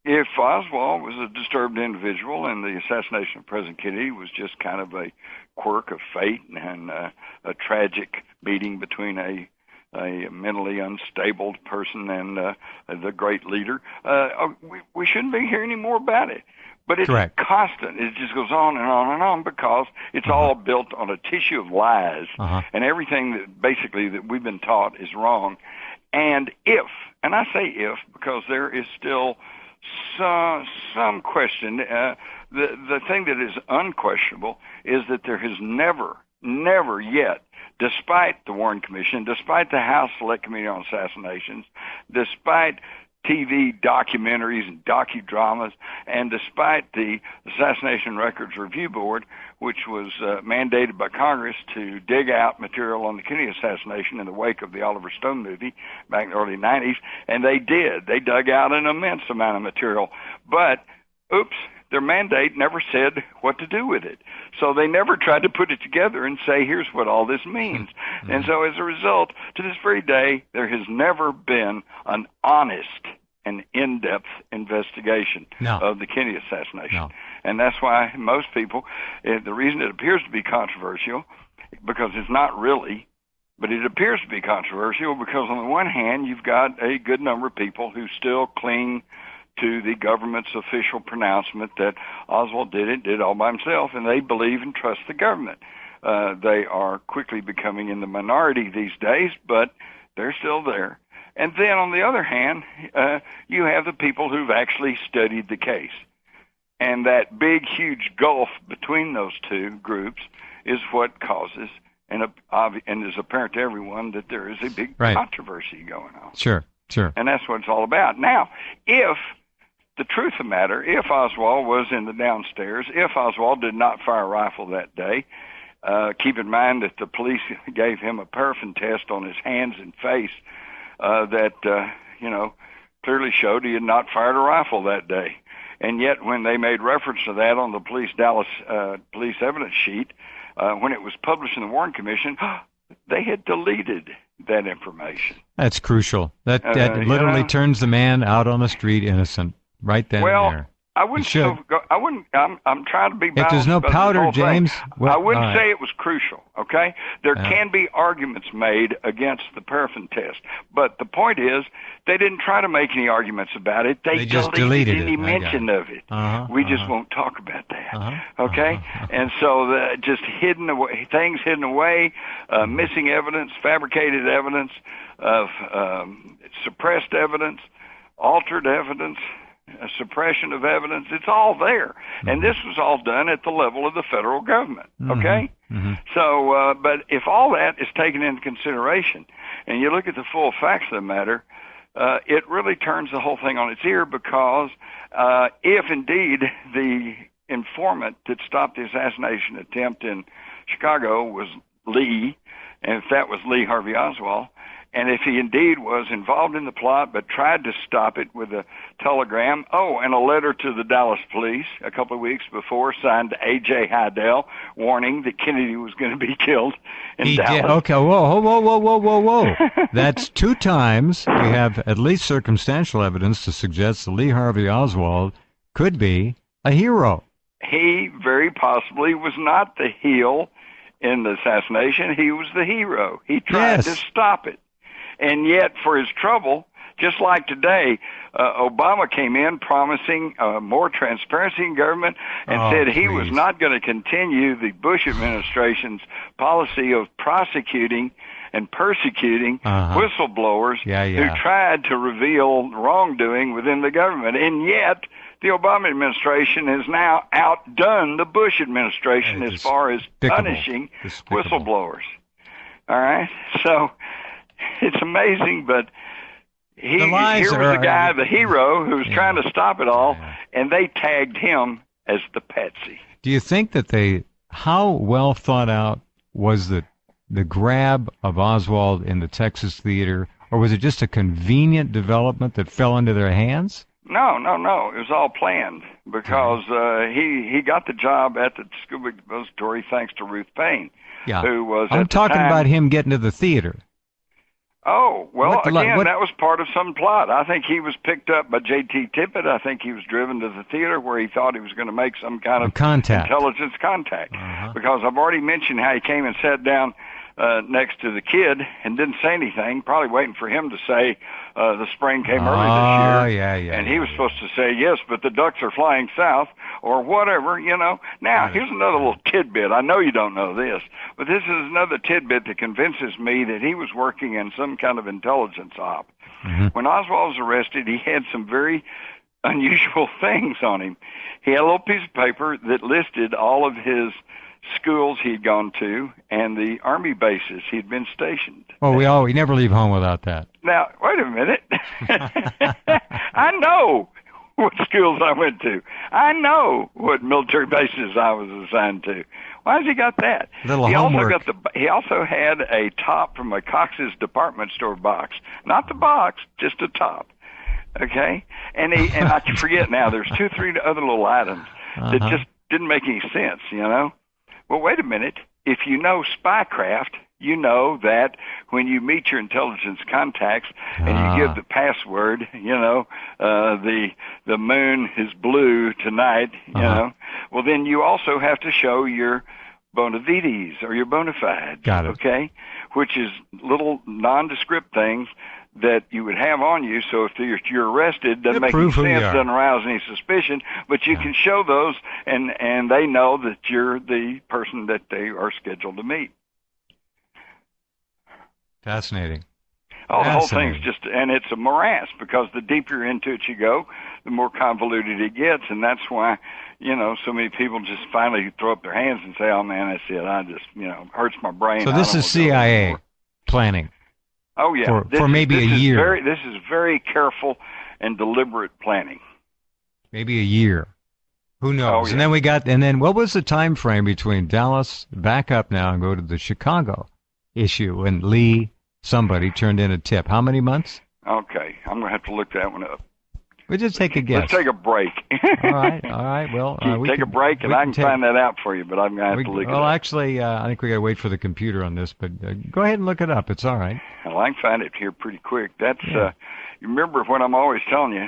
If Oswald was a disturbed individual and the assassination of President Kennedy was just kind of a quirk of fate and a tragic meeting between a mentally unstable person and the great leader, we shouldn't be hearing any more about it. But it's constant. It just goes on and on and on, because it's all built on a tissue of lies, and everything that basically that we've been taught is wrong. And I say if, because there is still some question. The thing that is unquestionable is that there has never yet, despite the Warren Commission, despite the House Select Committee on Assassinations, despite TV documentaries and docudramas, and despite the Assassination Records Review Board, which was mandated by Congress to dig out material on the Kennedy assassination in the wake of the Oliver Stone movie back in the early 90s, and they did. They dug out an immense amount of material. But, their mandate never said what to do with it. So they never tried to put it together and say, here's what all this means. And so as a result, to this very day, there has never been an honest and in-depth investigation of the Kennedy assassination. And that's why most people, the reason it appears to be controversial, because it's not really, but it appears to be controversial because on the one hand, you've got a good number of people who still cling to the government's official pronouncement that Oswald did it all by himself, and they believe and trust the government. They are quickly becoming in the minority these days, but they're still there. And then on the other hand, you have the people who've actually studied the case. And that big, huge gulf between those two groups is what causes, and is apparent to everyone, that there is a big controversy going on. Sure. And that's what it's all about. Now, if the truth of the matter, if Oswald was in the downstairs, if Oswald did not fire a rifle that day, keep in mind that the police gave him a paraffin test on his hands and face that clearly showed he had not fired a rifle that day. And yet when they made reference to that on the Dallas police evidence sheet, when it was published in the Warren Commission, they had deleted that information. That's crucial. That literally turns the man out on the street innocent. Right then and there. I It wouldn't should. so go. I wouldn't. I'm trying to be If there's balanced no about this powder, whole thing. James, well, I wouldn't all right. say it was crucial. Okay, there Yeah. can be arguments made against the paraffin test, but the point is they didn't try to make any arguments about it. They just deleted any it. I got mention it. of it. Uh-huh, We just uh-huh. won't talk about that. Uh-huh. Okay, Uh-huh. and so just hidden away, things hidden away, missing evidence, fabricated evidence, suppressed evidence, altered evidence, suppression of evidence. It's all there. And this was all done at the level of the federal government. Okay? So, but if all that is taken into consideration and you look at the full facts of the matter, it really turns the whole thing on its ear because if indeed the informant that stopped the assassination attempt in Chicago was Lee, and if that was Lee Harvey Oswald, and if he indeed was involved in the plot but tried to stop it with a telegram, and a letter to the Dallas police a couple of weeks before signed A.J. Heidel warning that Kennedy was going to be killed in Dallas. Did. Okay, whoa. That's 2 times we have at least circumstantial evidence to suggest that Lee Harvey Oswald could be a hero. He very possibly was not the heel in the assassination. He was the hero. He tried to stop it. And yet, for his trouble, just like today, Obama came in promising more transparency in government and said he was not going to continue the Bush administration's policy of prosecuting and persecuting whistleblowers who tried to reveal wrongdoing within the government. And yet, the Obama administration has now outdone the Bush administration as far as punishing whistleblowers. All right? So it's amazing, but here was the guy, the hero, who was trying to stop it all, and they tagged him as the patsy. Do you think that how well thought out was the grab of Oswald in the Texas theater, or was it just a convenient development that fell into their hands? No. It was all planned because he got the job at the Scuba Depository thanks to Ruth Payne, who was I'm talking about him getting to the theater. Oh, well, that was part of some plot. I think he was picked up by J.T. Tippett. I think he was driven to the theater where he thought he was going to make some kind of intelligence contact. Because I've already mentioned how he came and sat down next to the kid and didn't say anything, probably waiting for him to say the spring came early this year. And he was supposed to say, yes, but the ducks are flying south or whatever, Now, here's another little tidbit. I know you don't know this, but this is another tidbit that convinces me that he was working in some kind of intelligence op. When Oswald was arrested, he had some very unusual things on him. He had a little piece of paper that listed all of his schools he'd gone to and the Army bases he'd been stationed. Well, we never leave home without that. Now, wait a minute. I know what schools I went to. I know what military bases I was assigned to. Why has he got that? He also had a top from a Cox's department store box. Not the box, just a top. Okay? And I forget now, there's 2, 3 other little items that just didn't make any sense, Well, wait a minute. If you know spycraft, you know that when you meet your intelligence contacts and you give the password, the moon is blue tonight, well, then you also have to show your bona fides or your bona fides, okay, which is little nondescript things that you would have on you, so if you're arrested, doesn't make any sense, doesn't arouse any suspicion, but you can show those, and they know that you're the person that they are scheduled to meet. Fascinating. The whole thing's and it's a morass, because the deeper into it you go, the more convoluted it gets, and that's why, so many people just finally throw up their hands and say, oh man, that's it, I just, hurts my brain. So this is CIA planning. Oh yeah, for maybe a year. This is very careful and deliberate planning. Maybe a year. Who knows? And then what was the time frame between Dallas, back up now and go to the Chicago issue, and Lee, somebody turned in a tip? How many months? Okay, I'm gonna have to look that one up. We'll just take a guess. Let's take a break. All right. Well, we take a break, and I can find that out for you, but I'm going to have to look it up. Well, actually, I think we got to wait for the computer on this, but go ahead and look it up. It's all right. Well, I can find it here pretty quick. That's you remember what I'm always telling you.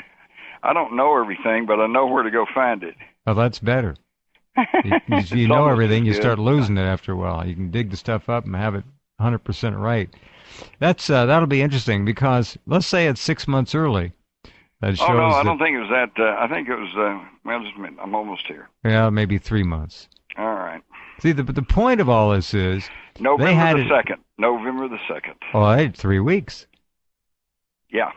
I don't know everything, but I know where to go find it. Oh, that's better. You know everything, you start losing it after a while. You can dig the stuff up and have it 100% right. That'll be interesting because let's say it's 6 months early. That shows I don't think it was that. I think it was, well, just a minute. I'm almost here. Yeah, maybe 3 months. All right. See, the point of all this is... November the 2nd. November the 2nd. Oh, they had 3 weeks. Yeah.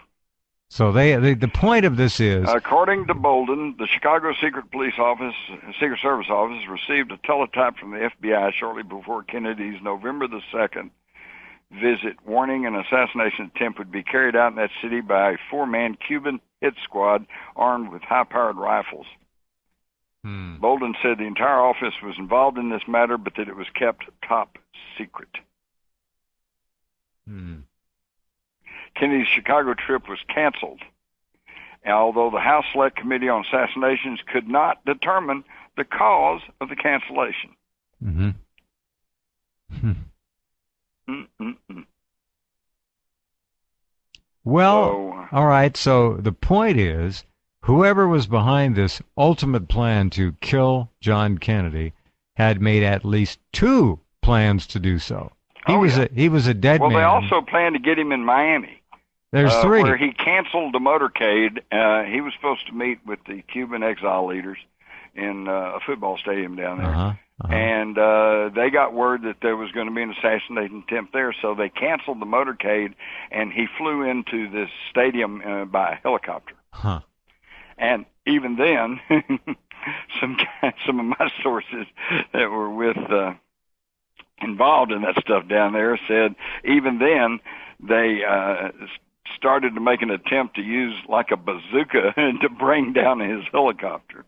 So the point of this is... According to Bolden, the Chicago Secret Service office received a teletype from the FBI shortly before Kennedy's November the 2nd visit, warning an assassination attempt would be carried out in that city by a 4-man Cuban hit squad armed with high-powered rifles. Bolden said the entire office was involved in this matter, but that it was kept top secret. Kennedy's Chicago trip was canceled, although the House Select Committee on Assassinations could not determine the cause of the cancellation. Well, all right, so the point is, whoever was behind this ultimate plan to kill John Kennedy had made at least 2 plans to do so. He was a dead man. Well, they also planned to get him in Miami. There's 3. Where he canceled the motorcade. He was supposed to meet with the Cuban exile leaders in a football stadium down there. And they got word that there was going to be an assassination attempt there, so they canceled the motorcade, and he flew into this stadium by helicopter. And even then, some of my sources that were involved in that stuff down there said even then they started to make an attempt to use like a bazooka to bring down his helicopter.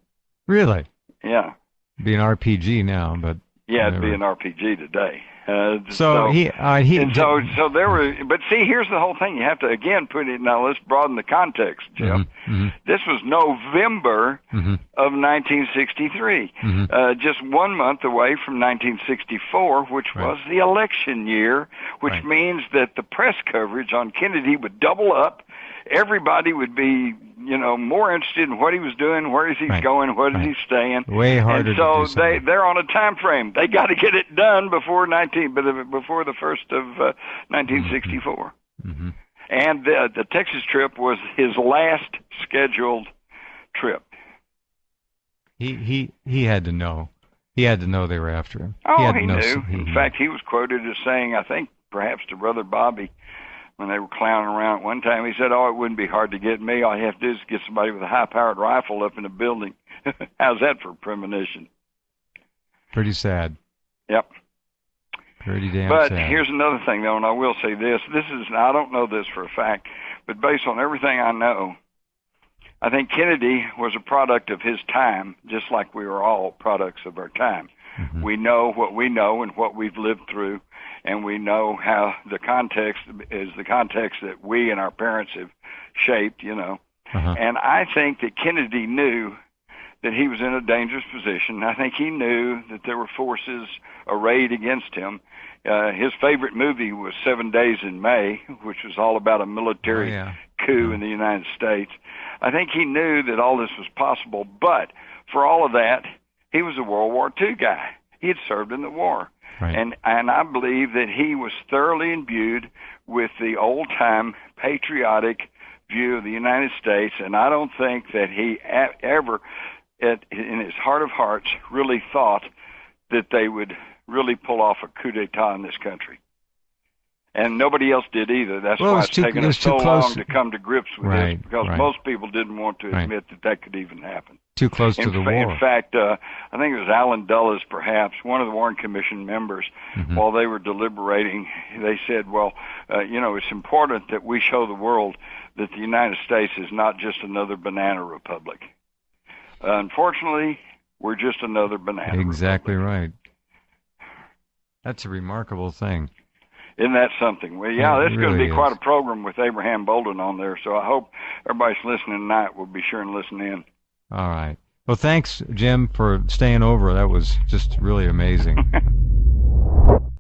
Really? Yeah. Be an RPG now, but yeah, it'd be an RPG today. So there were, but see, here's the whole thing. You have to again put it. Now let's broaden the context, Jim. This was November of 1963, just 1 month away from 1964, which was the election year, which means that the press coverage on Kennedy would double up. Everybody would be, more interested in what he was doing, where is he going, where is he staying. Way harder. And so they're on a time frame. They got to get it done before the first of 1964. And the Texas trip was his last scheduled trip. He had to know. He had to know they were after him. Oh, he knew. In fact, he was quoted as saying, I think perhaps to Brother Bobby, when they were clowning around at one time, he said, it wouldn't be hard to get me. All you have to do is get somebody with a high-powered rifle up in a building. How's that for premonition? Pretty sad. Yep. Pretty damn sad. But here's another thing, though, and I will say this. I don't know this for a fact, but based on everything I know, I think Kennedy was a product of his time, just like we were all products of our time. We know what we know and what we've lived through, and we know how the context is the context that we and our parents have shaped, And I think that Kennedy knew that he was in a dangerous position. I think he knew that there were forces arrayed against him. His favorite movie was 7 Days in May, which was all about a military coup in the United States. I think he knew that all this was possible, but for all of that, he was a World War II guy. He had served in the war. And I believe that he was thoroughly imbued with the old-time patriotic view of the United States, and I don't think that he ever, in his heart of hearts, really thought that they would really pull off a coup d'etat in this country. And nobody else did either. That's why it's taken us so long to come to grips with this, because most people didn't want to admit that could even happen. Too close to the war. In fact, I think it was Allen Dulles, perhaps, one of the Warren Commission members, while they were deliberating, they said, it's important that we show the world that the United States is not just another banana republic. Unfortunately, we're just another banana Exactly republic. Right. That's a remarkable thing. Isn't that something? Well, that's going to be quite a program with Abraham Bolden on there, so I hope everybody's listening tonight will be sure and listen in. All right. Well, thanks, Jim, for staying over. That was just really amazing.